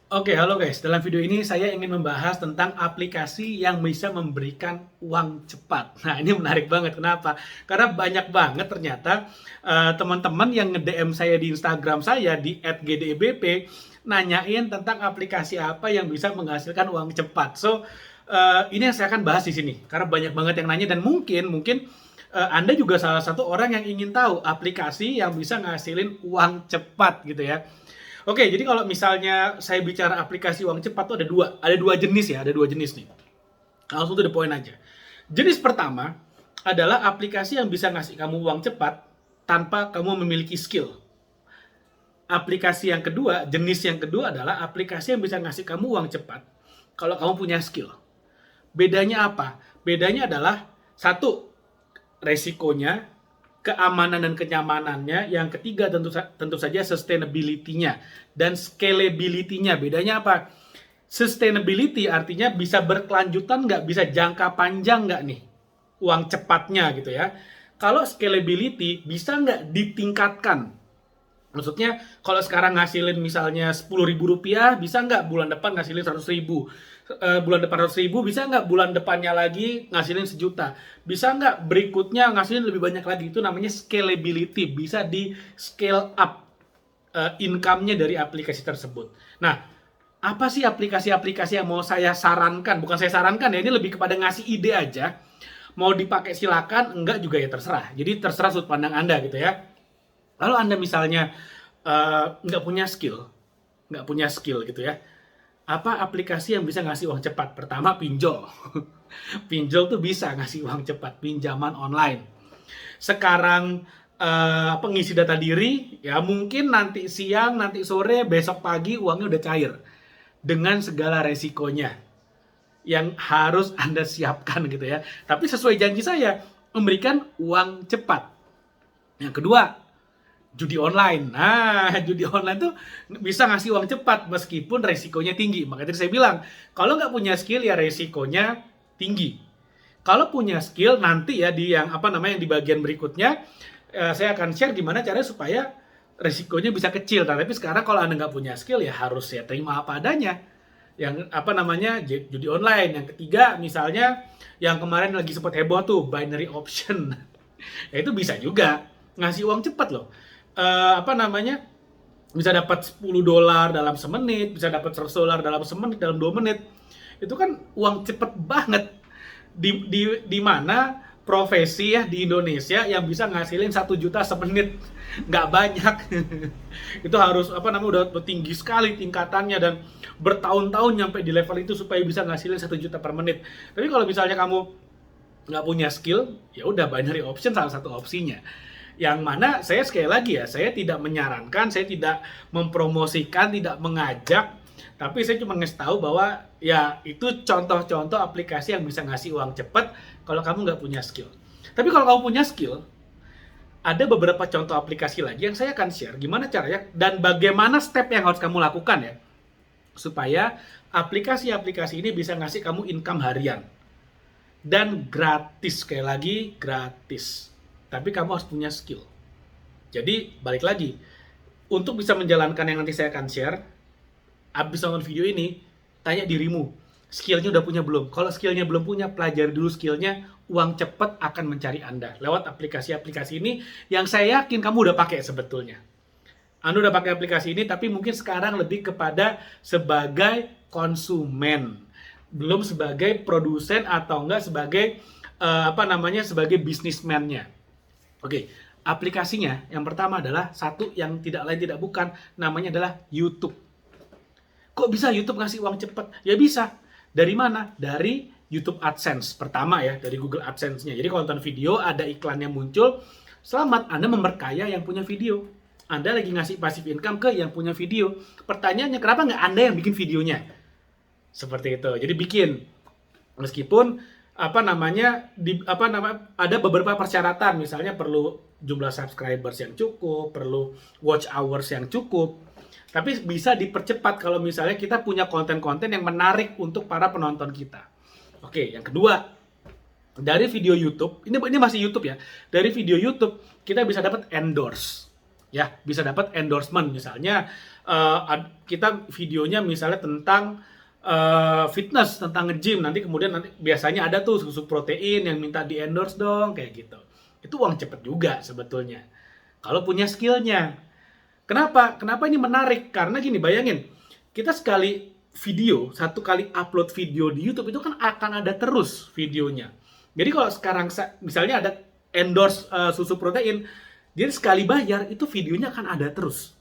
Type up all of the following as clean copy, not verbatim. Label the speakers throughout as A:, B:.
A: Oke, halo guys. Dalam video ini saya ingin membahas tentang aplikasi yang bisa memberikan uang cepat. Nah, ini menarik banget. Kenapa? Karena banyak banget ternyata teman-teman yang nge-DM saya di Instagram saya di @gdebp nanyain tentang aplikasi apa yang bisa menghasilkan uang cepat. So, ini yang saya akan bahas di sini. Karena banyak banget yang nanya dan mungkin Anda juga salah satu orang yang ingin tahu aplikasi yang bisa ngasilin uang cepat gitu ya. Oke, jadi kalau misalnya saya bicara aplikasi uang cepat tuh ada dua jenis ya, ada dua jenis nih. Langsung to the point aja. Jenis pertama adalah aplikasi yang bisa ngasih kamu uang cepat tanpa kamu memiliki skill. Aplikasi yang kedua, jenis yang kedua adalah aplikasi yang bisa ngasih kamu uang cepat kalau kamu punya skill. Bedanya apa? Bedanya adalah satu, resikonya, keamanan dan kenyamanannya. Yang ketiga tentu saja sustainability-nya dan scalability-nya. Bedanya apa? Sustainability artinya bisa berkelanjutan nggak, bisa jangka panjang nggak nih uang cepatnya gitu ya. Kalau scalability bisa nggak ditingkatkan. Maksudnya kalau sekarang ngasilin misalnya 10.000 rupiah, bisa nggak bulan depan ngasilin 100.000? Bulan depan 100.000, bisa nggak bulan depannya lagi ngasilin 1 juta? Bisa nggak berikutnya ngasilin lebih banyak lagi? Itu namanya scalability, bisa di scale up income-nya dari aplikasi tersebut. Nah, apa sih aplikasi-aplikasi yang mau saya sarankan? Bukan saya sarankan ya, ini lebih kepada ngasih ide aja. Mau dipakai silakan, enggak juga ya terserah. Jadi terserah sudut pandang Anda gitu ya. Kalau Anda misalnya nggak punya skill gitu ya, apa aplikasi yang bisa ngasih uang cepat? Pertama, pinjol. Pinjol tuh bisa ngasih uang cepat, pinjaman online. Sekarang pengisi data diri, ya mungkin nanti siang, nanti sore, besok pagi uangnya udah cair. Dengan segala resikonya yang harus Anda siapkan gitu ya. Tapi sesuai janji saya, memberikan uang cepat. Yang kedua, judi online. Nah, judi online tuh bisa ngasih uang cepat meskipun resikonya tinggi. Makanya tadi saya bilang, kalau nggak punya skill ya resikonya tinggi. Kalau punya skill nanti ya di yang apa namanya yang di bagian berikutnya saya akan share gimana caranya supaya resikonya bisa kecil. Nah, tapi sekarang kalau Anda nggak punya skill ya harus ya terima apa adanya. Yang apa namanya judi online. Yang ketiga misalnya yang kemarin lagi sempat heboh tuh binary option. Ya itu bisa juga ngasih uang cepat loh. Apa namanya, bisa dapat $10 dalam semenit, bisa dapat $100 dalam semenit, dalam 2 menit. Itu kan uang cepet banget. Di mana profesi ya di Indonesia yang bisa ngasilin 1 juta semenit nggak banyak. Itu harus apa namanya udah tinggi sekali tingkatannya dan bertahun-tahun nyampe di level itu supaya bisa ngasilin 1 juta per menit. Tapi kalau misalnya kamu nggak punya skill, ya udah binary option salah satu opsinya. Yang mana saya sekali lagi ya, saya tidak menyarankan, saya tidak mempromosikan, tidak mengajak, tapi saya cuma ngasih tahu bahwa ya itu contoh-contoh aplikasi yang bisa ngasih uang cepat kalau kamu nggak punya skill. Tapi kalau kamu punya skill, ada beberapa contoh aplikasi lagi yang saya akan share gimana caranya dan bagaimana step yang harus kamu lakukan ya supaya aplikasi-aplikasi ini bisa ngasih kamu income harian dan gratis, sekali lagi gratis. Tapi kamu harus punya skill. Jadi balik lagi, untuk bisa menjalankan yang nanti saya akan share, abis nonton video ini, tanya dirimu, skillnya udah punya belum? Kalau skillnya belum punya, pelajari dulu skillnya, uang cepat akan mencari Anda lewat aplikasi-aplikasi ini yang saya yakin kamu udah pakai sebetulnya. Anda udah pakai aplikasi ini, tapi mungkin sekarang lebih kepada sebagai konsumen, belum sebagai produsen atau enggak sebagai apa namanya sebagai bisnismennya. Oke, aplikasinya yang pertama adalah satu yang tidak lain tidak bukan, namanya adalah YouTube. Kok bisa YouTube ngasih uang cepat? Ya bisa. Dari mana? Dari YouTube AdSense. Pertama ya, dari Google AdSense-nya. Jadi kalau nonton video, ada iklannya muncul, selamat, Anda memperkaya yang punya video. Anda lagi ngasih passive income ke yang punya video. Pertanyaannya, kenapa nggak Anda yang bikin videonya? Seperti itu. Jadi bikin. Meskipun ada beberapa persyaratan, misalnya perlu jumlah subscribers yang cukup, perlu watch hours yang cukup. Tapi bisa dipercepat kalau misalnya kita punya konten-konten yang menarik untuk para penonton kita. Oke, yang kedua, dari video YouTube, ini masih YouTube ya. Dari video YouTube kita bisa dapat endorse. Ya, bisa dapat endorsement. Misalnya kita videonya misalnya tentang fitness, tentang nge-gym, nanti kemudian nanti biasanya ada tuh susu protein yang minta di endorse dong, kayak gitu. Itu uang cepet juga sebetulnya kalau punya skillnya. Kenapa ini menarik? Karena gini, bayangin, kita sekali video, satu kali upload video di YouTube itu kan akan ada terus videonya. Jadi kalau sekarang misalnya ada endorse susu protein, jadi sekali bayar itu videonya akan ada terus.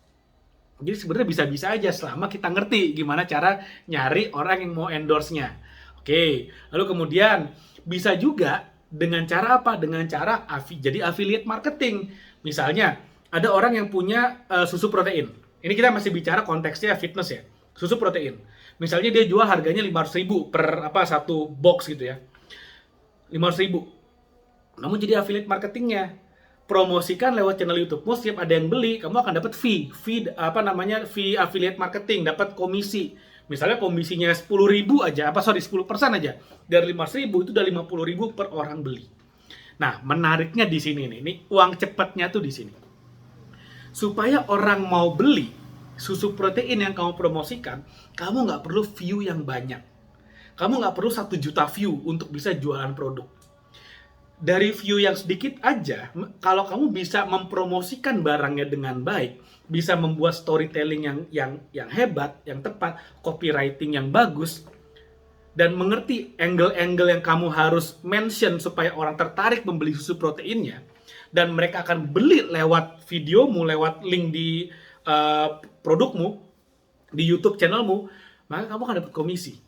A: Jadi sebenarnya bisa-bisa aja selama kita ngerti gimana cara nyari orang yang mau endorse-nya. Oke, lalu kemudian bisa juga dengan cara apa? Dengan cara jadi affiliate marketing. Misalnya ada orang yang punya susu protein. Ini kita masih bicara konteksnya fitness ya. Susu protein. Misalnya dia jual harganya 500.000 per satu box gitu ya. 500.000. Kamu jadi affiliate marketingnya. Promosikan lewat channel YouTube-mu, setiap ada yang beli, kamu akan dapat fee affiliate marketing, dapat komisi. Misalnya komisinya 10.000 aja, 10% aja. Dari 500.000 itu udah 50.000 per orang beli. Nah, menariknya di sini nih. Ini uang cepatnya tuh di sini. Supaya orang mau beli susu protein yang kamu promosikan, kamu nggak perlu view yang banyak. Kamu nggak perlu 1 juta view untuk bisa jualan produk. Dari view yang sedikit aja, kalau kamu bisa mempromosikan barangnya dengan baik, bisa membuat storytelling yang hebat, yang tepat, copywriting yang bagus, dan mengerti angle-angle yang kamu harus mention supaya orang tertarik membeli susu proteinnya, dan mereka akan beli lewat videomu, lewat link di produkmu, di YouTube channelmu, maka kamu akan dapat komisi.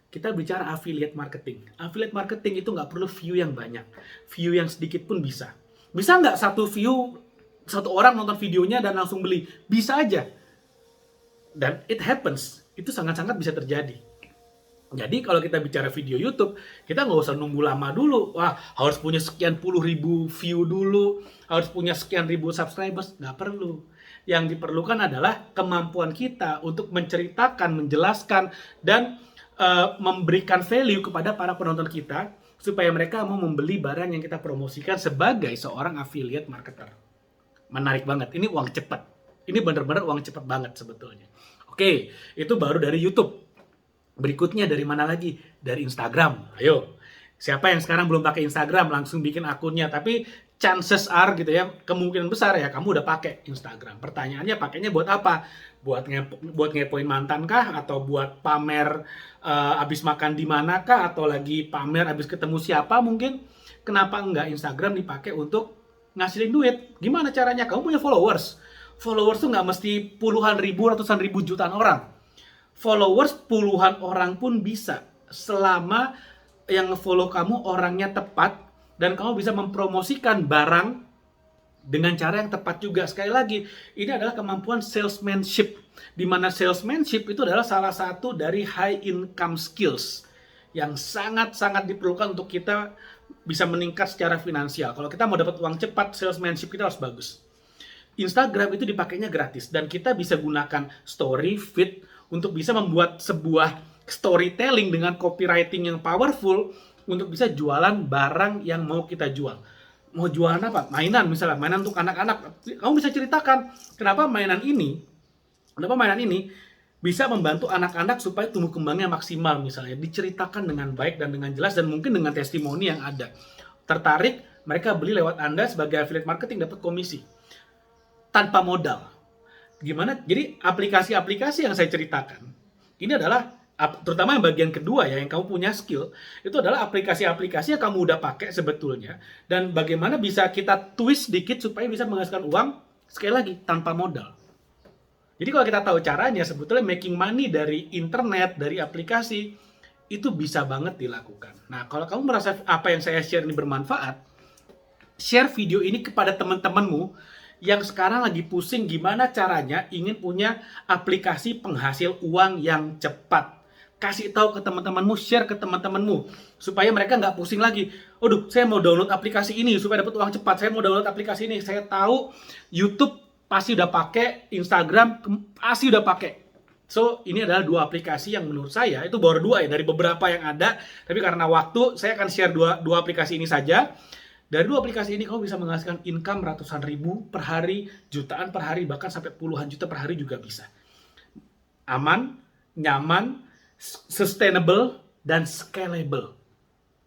A: Kita bicara affiliate marketing. Affiliate marketing itu nggak perlu view yang banyak. View yang sedikit pun bisa. Bisa nggak satu orang nonton videonya dan langsung beli? Bisa aja. Dan it happens. Itu sangat-sangat bisa terjadi. Jadi kalau kita bicara video YouTube, kita nggak usah nunggu lama dulu. Wah, harus punya sekian puluh ribu view dulu. Harus punya sekian ribu subscribers. Nggak perlu. Yang diperlukan adalah kemampuan kita untuk menceritakan, menjelaskan, dan memberikan value kepada para penonton kita supaya mereka mau membeli barang yang kita promosikan sebagai seorang affiliate marketer. Menarik banget. Ini uang cepat. Ini benar-benar uang cepat banget sebetulnya. Oke, itu baru dari YouTube. Berikutnya dari mana lagi? Dari Instagram. Ayo. Siapa yang sekarang belum pakai Instagram langsung bikin akunnya, tapi chances are gitu ya, kemungkinan besar ya kamu udah pakai Instagram. Pertanyaannya pakainya buat apa? Buat ngepoin mantan kah? Atau buat pamer abis makan di mana kah? Atau lagi pamer abis ketemu siapa mungkin? Kenapa enggak Instagram dipakai untuk ngasilin duit? Gimana caranya? Kamu punya followers. Followers tuh nggak mesti puluhan ribu, ratusan ribu, jutaan orang. Followers puluhan orang pun bisa selama yang nge-follow kamu orangnya tepat dan kamu bisa mempromosikan barang dengan cara yang tepat juga. Sekali lagi, ini adalah kemampuan salesmanship, di mana salesmanship itu adalah salah satu dari high income skills yang sangat-sangat diperlukan untuk kita bisa meningkat secara finansial. Kalau kita mau dapat uang cepat, salesmanship kita harus bagus. Instagram itu dipakainya gratis dan kita bisa gunakan story, feed untuk bisa membuat sebuah storytelling dengan copywriting yang powerful untuk bisa jualan barang yang mau kita jual. Mau jualan apa? Mainan misalnya, mainan untuk anak-anak. Kamu bisa ceritakan kenapa mainan ini bisa membantu anak-anak supaya tumbuh kembangnya maksimal misalnya. Diceritakan dengan baik dan dengan jelas dan mungkin dengan testimoni yang ada. Tertarik, mereka beli lewat Anda sebagai affiliate marketing, dapat komisi. Tanpa modal. Gimana? Jadi aplikasi-aplikasi yang saya ceritakan, ini adalah terutama yang bagian kedua ya, yang kamu punya skill, itu adalah aplikasi-aplikasi yang kamu udah pakai sebetulnya, dan bagaimana bisa kita twist dikit supaya bisa menghasilkan uang, sekali lagi, tanpa modal. Jadi kalau kita tahu caranya, sebetulnya making money dari internet, dari aplikasi, itu bisa banget dilakukan. Nah, kalau kamu merasa apa yang saya share ini bermanfaat, share video ini kepada teman-temanmu yang sekarang lagi pusing gimana caranya ingin punya aplikasi penghasil uang yang cepat. Kasih tahu ke teman-temanmu, share ke teman-temanmu supaya mereka nggak pusing lagi. Aduh, saya mau download aplikasi ini supaya dapat uang cepat. Saya mau download aplikasi ini. Saya tahu YouTube pasti udah pakai, Instagram pasti udah pakai. So, ini adalah dua aplikasi yang menurut saya, itu baru dua ya dari beberapa yang ada. Tapi karena waktu, saya akan share dua aplikasi ini saja. Dari dua aplikasi ini kamu bisa menghasilkan income ratusan ribu per hari, jutaan per hari, bahkan sampai puluhan juta per hari juga bisa. Aman, nyaman, sustainable, dan scalable.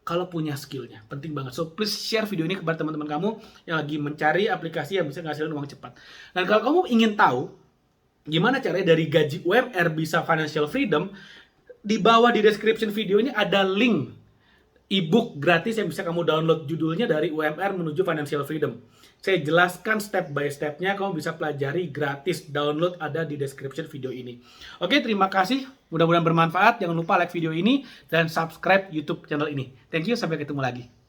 A: Kalau punya skillnya, penting banget. So please share video ini kepada teman-teman kamu yang lagi mencari aplikasi yang bisa menghasilkan uang cepat. Dan kalau kamu ingin tahu gimana caranya dari gaji UMR bisa financial freedom, di bawah di description video ini ada link ebook gratis yang bisa kamu download, judulnya dari UMR menuju financial freedom. Saya jelaskan step by step-nya, kamu bisa pelajari gratis, download ada di description video ini. Oke, terima kasih, mudah-mudahan bermanfaat. Jangan lupa like video ini dan subscribe YouTube channel ini. Thank you, sampai ketemu lagi.